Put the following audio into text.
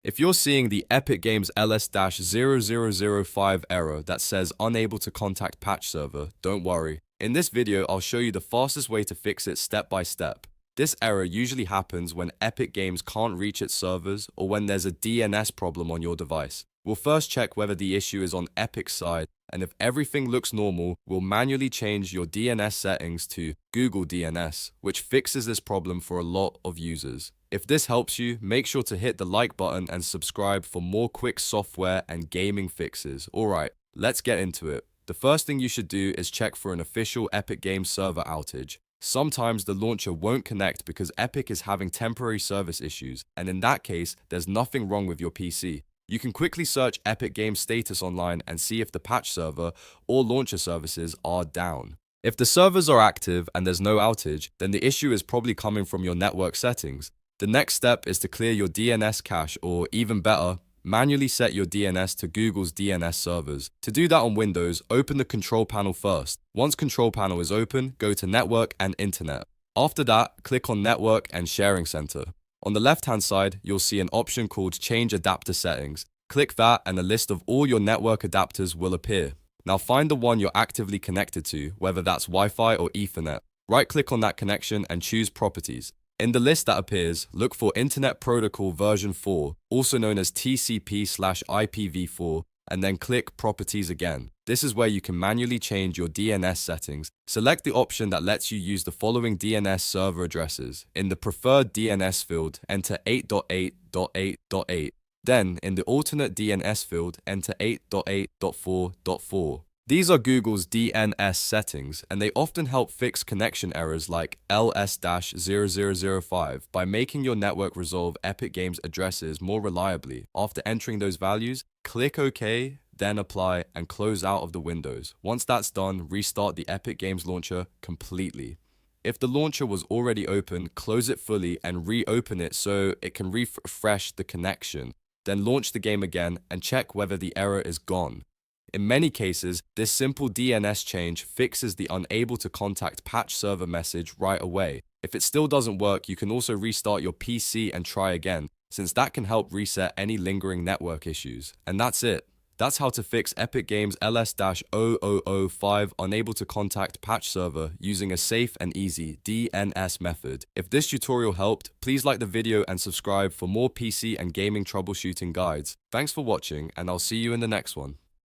If you're seeing the Epic Games LS-0005 error that says unable to contact patch server, don't worry. In this video, I'll show you the fastest way to fix it step by step. This error usually happens when Epic Games can't reach its servers or when there's a DNS problem on your device. We'll first check whether the issue is on Epic's side, and if everything looks normal, we'll manually change your DNS settings to Google DNS, which fixes this problem for a lot of users. If this helps you, make sure to hit the like button and subscribe for more quick software and gaming fixes. Alright, let's get into it. The first thing you should do is check for an official Epic Games server outage. Sometimes the launcher won't connect because Epic is having temporary service issues, and in that case, there's nothing wrong with your PC. You can quickly search Epic Games status online and see if the patch server or launcher services are down. If the servers are active and there's no outage, then the issue is probably coming from your network settings. The next step is to clear your DNS cache, or even better, manually set your DNS to Google's DNS servers. To do that on Windows, open the control panel first. Once control panel is open, go to Network and Internet. After that, click on Network and Sharing Center. On the left-hand side, you'll see an option called Change Adapter Settings. Click that and a list of all your network adapters will appear. Now find the one you're actively connected to, whether that's Wi-Fi or Ethernet. Right-click on that connection and choose Properties. In the list that appears, look for Internet Protocol version 4, also known as TCP/IPv4, and then click Properties again. This is where you can manually change your DNS settings. Select the option that lets you use the following DNS server addresses. In the Preferred DNS field, enter 8.8.8.8. Then, in the Alternate DNS field, enter 8.8.4.4. These are Google's DNS settings, and they often help fix connection errors like LS-0005 by making your network resolve Epic Games addresses more reliably. After entering those values, click OK, then Apply, and close out of the windows. Once that's done, restart the Epic Games launcher completely. If the launcher was already open, close it fully and reopen it so it can refresh the connection. Then launch the game again and check whether the error is gone. In many cases, this simple DNS change fixes the unable to contact patch server message right away. If it still doesn't work, you can also restart your PC and try again, since that can help reset any lingering network issues. And that's it. That's how to fix Epic Games LS-0005 unable to contact patch server using a safe and easy DNS method. If this tutorial helped, please like the video and subscribe for more PC and gaming troubleshooting guides. Thanks for watching, and I'll see you in the next one.